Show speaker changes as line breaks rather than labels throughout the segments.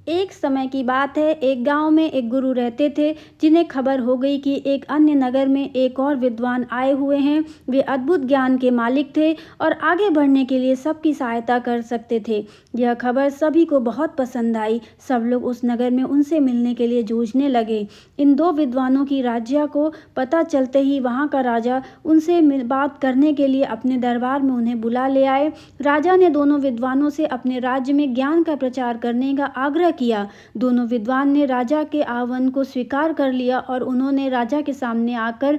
एक समय की बात है, एक गांव में एक गुरु रहते थे जिन्हें खबर हो गई कि एक अन्य नगर में एक और विद्वान आए हुए हैं। वे अद्भुत ज्ञान के मालिक थे और आगे बढ़ने के लिए सबकी सहायता कर सकते थे। यह खबर सभी को बहुत पसंद आई। सब लोग उस नगर में उनसे मिलने के लिए जूझने लगे। इन दो विद्वानों की राज्य को पता चलते ही वहां का राजा उनसे बात करने के लिए अपने दरबार में उन्हें बुला ले आए। राजा ने दोनों विद्वानों से अपने राज्य में ज्ञान का प्रचार करने का आग्रह किया। दोनों विद्वान ने राजा के आह्वान को स्वीकार कर लिया और उन्होंने राजा के सामने आकर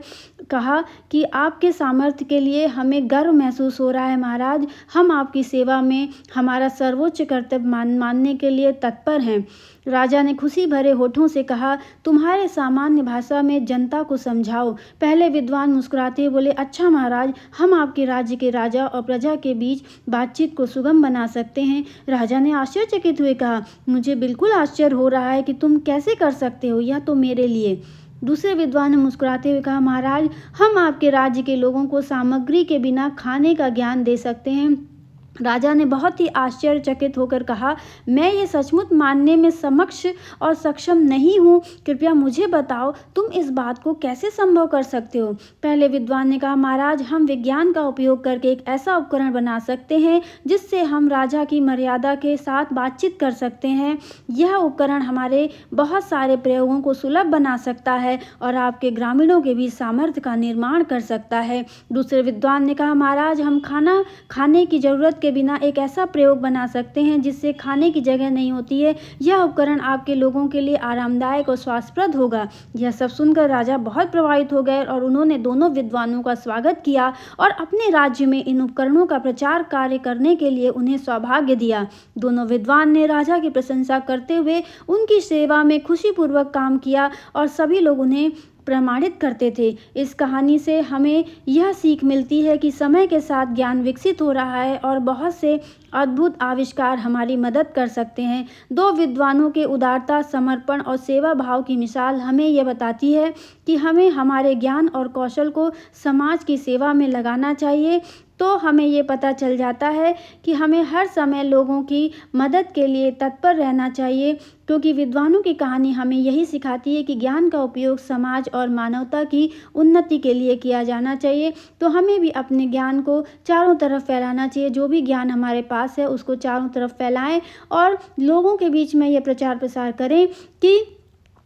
कहा कि आपके सामर्थ्य के लिए हमें गर्व महसूस हो रहा है महाराज। हम आपकी सेवा में हमारा सर्वोच्च कर्तव्य मानने के लिए तत्पर हैं। राजा ने खुशी भरे होठों से कहा, तुम्हारे सामान्य भाषा में जनता को समझाओ। पहले विद्वान मुस्कुराते बोले, अच्छा महाराज, हम आपके राज्य के राजा और प्रजा के बीच बातचीत को सुगम बना सकते हैं। राजा ने आश्चर्यचकित हुए कहा, मुझे बिल्कुल आश्चर्य हो रहा है कि तुम कैसे कर सकते हो, यह तो मेरे लिए। दूसरे विद्वान ने मुस्कुराते हुए कहा, महाराज, हम आपके राज्य के लोगों को सामग्री के बिना खाने का ज्ञान दे सकते हैं। राजा ने बहुत ही आश्चर्यचकित होकर कहा, मैं ये सचमुच मानने में सक्षम नहीं हूँ। कृपया मुझे बताओ, तुम इस बात को कैसे संभव कर सकते हो। पहले विद्वान ने कहा, महाराज, हम विज्ञान का उपयोग करके एक ऐसा उपकरण बना सकते हैं जिससे हम राजा की मर्यादा के साथ बातचीत कर सकते हैं। यह उपकरण हमारे बहुत सारे प्रयोगों को सुलभ बना सकता है और आपके ग्रामीणों के बीच सामर्थ्य का निर्माण कर सकता है। दूसरे विद्वान ने कहा, महाराज, हम खाना खाने की जरूरत के बिना एक ऐसा प्रयोग बना सकते हैं जिससे खाने की जगह नहीं होती है। यह उपकरण आपके लोगों के लिए आरामदायक और स्वास्थ्यप्रद होगा। यह सब सुनकर राजा बहुत प्रभावित हो गए और उन्होंने दोनों विद्वानों का स्वागत किया और अपने राज्य में इन उपकरणों का प्रचार कार्य करने के लिए उन्हें सौभाग्य दिया। दोनों विद्वान ने राजा की प्रशंसा करते हुए उनकी सेवा में खुशीपूर्वक काम किया और सभी लोग उन्हें प्रमाणित करते थे। इस कहानी से हमें यह सीख मिलती है कि समय के साथ ज्ञान विकसित हो रहा है और बहुत से अद्भुत आविष्कार हमारी मदद कर सकते हैं। दो विद्वानों के उदारता, समर्पण और सेवा भाव की मिसाल हमें यह बताती है कि हमें हमारे ज्ञान और कौशल को समाज की सेवा में लगाना चाहिए। तो हमें ये पता चल जाता है कि हमें हर समय लोगों की मदद के लिए तत्पर रहना चाहिए, क्योंकि विद्वानों की कहानी हमें यही सिखाती है कि ज्ञान का उपयोग समाज और मानवता की उन्नति के लिए किया जाना चाहिए। तो हमें भी अपने ज्ञान को चारों तरफ फैलाना चाहिए। जो भी ज्ञान हमारे पास है उसको चारों तरफ फैलाएं और लोगों के बीच में ये प्रचार प्रसार करें कि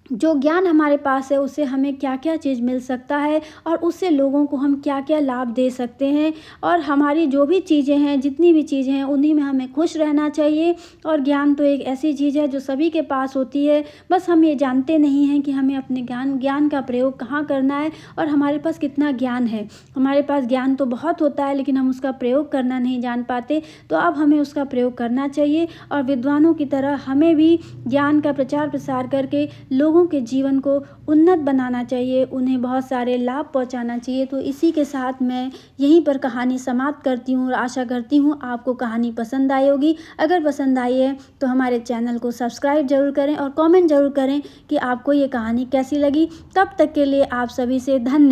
जो ज्ञान हमारे पास है उससे हमें क्या क्या चीज़ मिल सकता है और उससे लोगों को हम क्या क्या लाभ दे सकते हैं। और हमारी जो भी चीज़ें हैं, जितनी भी चीज़ें हैं, उन्हीं में हमें खुश रहना चाहिए। और ज्ञान तो एक ऐसी चीज़ है जो सभी के पास होती है, बस हम ये जानते नहीं हैं कि हमें अपने ज्ञान का प्रयोग कहाँ करना है और हमारे पास कितना ज्ञान है। हमारे पास ज्ञान तो बहुत होता है लेकिन हम उसका प्रयोग करना नहीं जान पाते। तो अब हमें उसका प्रयोग करना चाहिए और विद्वानों की तरह हमें भी ज्ञान का प्रचार प्रसार करके लोगों के जीवन को उन्नत बनाना चाहिए, उन्हें बहुत सारे लाभ पहुंचाना चाहिए। तो इसी के साथ मैं यहीं पर कहानी समाप्त करती हूँ और आशा करती हूँ आपको कहानी पसंद आई होगी। अगर पसंद आई है तो हमारे चैनल को सब्सक्राइब जरूर करें और कमेंट जरूर करें कि आपको ये कहानी कैसी लगी। तब तक के लिए आप सभी से धन्यवाद।